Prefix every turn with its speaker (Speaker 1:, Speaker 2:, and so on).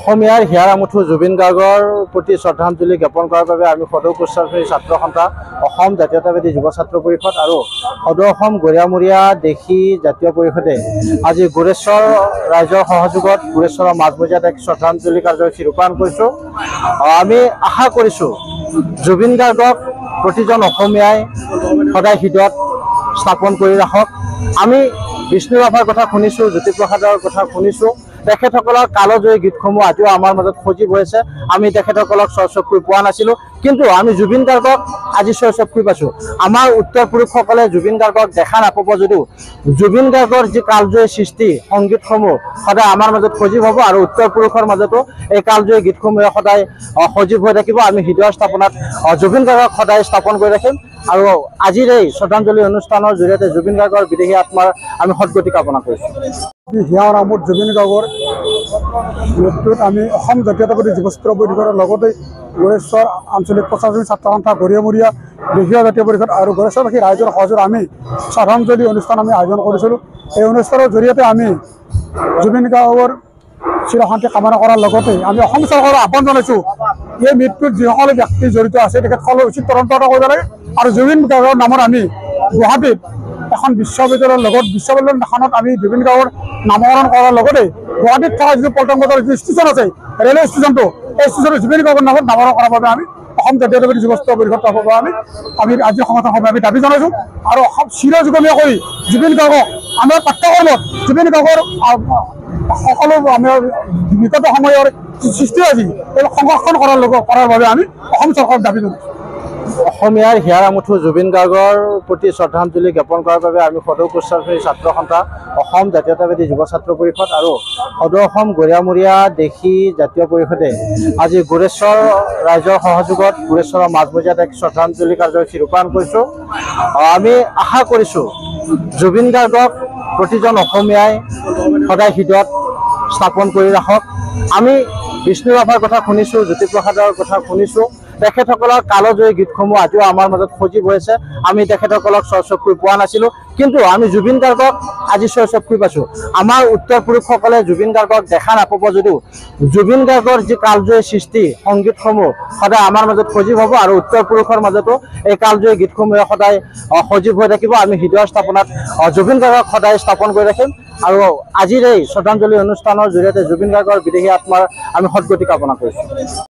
Speaker 1: অসমীয়াৰ হিয়াৰ আমুঠু জুবিন গাৰ্গৰ প্ৰতি শ্ৰদ্ধাঞ্জলি জ্ঞাপন কৰাৰ বাবে আমি সদৌ কোচচাৰী ছাত্ৰ সন্থা, অসম জাতীয়তাবাদী যুৱ ছাত্ৰ পৰিষদ আৰু সদৌ অসম গৰিয়ামূৰীয়া দেশী জাতীয় পৰিষদে আজি গোৰেশ্বৰ ৰাইজৰ সহযোগত গোৰেশ্বৰৰ মাজমজিয়াত এক শ্ৰদ্ধাঞ্জলি কাৰ্যসূচী ৰূপায়ণ কৰিছোঁ। আমি আশা কৰিছোঁ জুবিন গাৰ্গক প্ৰতিজন অসমীয়াই সদায় হৃদয়ত স্থাপন কৰি ৰাখক। আমি বিষ্ণু ৰাভাৰ কথা শুনিছোঁ, জ্যোতিপ্ৰসাদৰ কথা শুনিছোঁ। তেখেতসকলৰ কালজয়ী গীতসমূহ আজিও আমাৰ মাজত সজীৱ হৈ আছে। আমি তেখেতসকলক চকুই পোৱা নাছিলোঁ, কিন্তু আমি জুবিন গাৰ্গক আজি চকুই পাইছোঁ। আমাৰ উত্তৰ পুৰুষসকলে জুবিন গাৰ্গক দেখা নাপাব যদিও জুবিন গাৰ্গৰ যি কালজয়ী সৃষ্টি সংগীতসমূহ সদায় আমাৰ মাজত সজীৱ হ'ব আৰু উত্তৰ পুৰুষৰ মাজতো এই কালজয়ী গীতসমূহে সদায় সজীৱ হৈ থাকিব। আমি হৃদয় স্থাপনাত জুবিন গাৰ্গক সদায় স্থাপন কৰি ৰাখিম আৰু আজিৰ এই শ্ৰদ্ধাঞ্জলি অনুষ্ঠানৰ জৰিয়তে জুবিন গাৰ্গৰ বিদেহী আত্মাৰ আমি সদ্গতি কামনা কৰিছোঁ।
Speaker 2: হিয়াৰ আমুঠ জুবিন গাৰ্গৰ মৃত্যুত আমি অসম জাতীয়তাবাদী যুৱ ছাত্ৰ পৰিষদৰ লগতে গোৰেশ্বৰ আঞ্চলিক কোচচাৰী ছাত্ৰ সন্থা, গৰিয়ামূৰীয়া দেশীয় জাতীয় পৰিষদ আৰু গোৰেশ্বৰবাসী ৰাইজৰ সহযোগত আমি শ্ৰদ্ধাঞ্জলি অনুষ্ঠান আমি আয়োজন কৰিছিলোঁ। এই অনুষ্ঠানৰ জৰিয়তে আমি জুবিন গাৰ্গৰ চিৰশান্তি কামনা কৰাৰ লগতে আমি অসম চৰকাৰৰ আহ্বান জনাইছোঁ, এই মৃত্যুত যিসকল ব্যক্তি জড়িত আছে তেখেতসকলৰ উচিত তদন্ত কৰিব লাগে আৰু জুবিন গাৰ্গৰ নামত আমি গুৱাহাটীত এখন বিশ্ববিদ্যালয়ৰ লগত বিশ্ববিদ্যালয় এখনত আমি জুবিন গাৰ্গৰ নামকৰণ কৰাৰ লগতে গুৱাহাটীত থকা যিটো পল্টন বজাৰৰ যিটো ষ্টেচন আছে ৰেলৱে ষ্টেচনটো, এই ষ্টেচনত জুবিন গাৰ্গৰ নামত নামকৰণ কৰাৰ বাবে আমি অসম জাতীয়তাবাদী যুৱ ছাত্ৰ পৰিষদ তৰফৰ পৰা আমি আজি সংগঠন সভাত আমি দাবী জনাইছোঁ আৰু অসম চিৰযুগমীয়া কৰি জুবিন গাৰ্গক আমাৰ পাঠ্যক্ৰমত জুবিন গাৰ্গৰ সকলো আমাৰ বিগত সময়ৰ সৃষ্টি আজি এইবিলাক সংৰক্ষণ কৰাৰ বাবে আমি অসম চৰকাৰক দাবী জনাইছোঁ।
Speaker 1: অসমীয়াৰ হিয়াৰ আমুঠু জুবিন গাৰ্গৰ প্ৰতি শ্ৰদ্ধাঞ্জলি জ্ঞাপন কৰাৰ বাবে আমি সদৌ কোচচাৰী ছাত্ৰ সন্থা, অসম জাতীয়তাবাদী যুৱ ছাত্ৰ পৰিষদ আৰু সদৌ অসম গৰিয়ামূৰীয়া দেশী জাতীয় পৰিষদে আজি গোৰেশ্বৰ ৰাইজৰ সহযোগত গোৰেশ্বৰৰ মাজমজিয়াত এক শ্ৰদ্ধাঞ্জলি কাৰ্যসূচী ৰূপায়ণ কৰিছোঁ। আমি আশা কৰিছোঁ জুবিন গাৰ্গক প্ৰতিজন অসমীয়াই সদায় হৃদয়ত স্থাপন কৰি ৰাখক। আমি বিষ্ণু ৰাভাৰ কথা শুনিছোঁ, জ্যোতিপ্ৰসাদৰ কথা শুনিছোঁ। তেখেতসকলৰ কালজয়ী গীতসমূহ আজিও আমাৰ মাজত সজীৱ হৈ আছে। আমি তেখেতসকলক চকুই পোৱা নাছিলোঁ, কিন্তু আমি জুবিন গাৰ্গক আজি চকুই পাইছোঁ। আমাৰ উত্তৰ পুৰুষসকলে জুবিন গাৰ্গক দেখা নাপাব যদিও জুবিন গাৰ্গৰ যি কালজয়ী সৃষ্টি সংগীতসমূহ সদায় আমাৰ মাজত সজীৱ হ'ব আৰু উত্তৰ পুৰুষৰ মাজতো এই কালজয়ী গীতসমূহে সদায় সজীৱ হৈ থাকিব। আমি হৃদয় স্থাপনাত জুবিন গাৰ্গক সদায় স্থাপন কৰি ৰাখিম আৰু আজিৰ এই শ্ৰদ্ধাঞ্জলি অনুষ্ঠানৰ জৰিয়তে জুবিন গাৰ্গৰ বিদেহী আত্মাৰ আমি সদ্গতি কামনা কৰিছোঁ।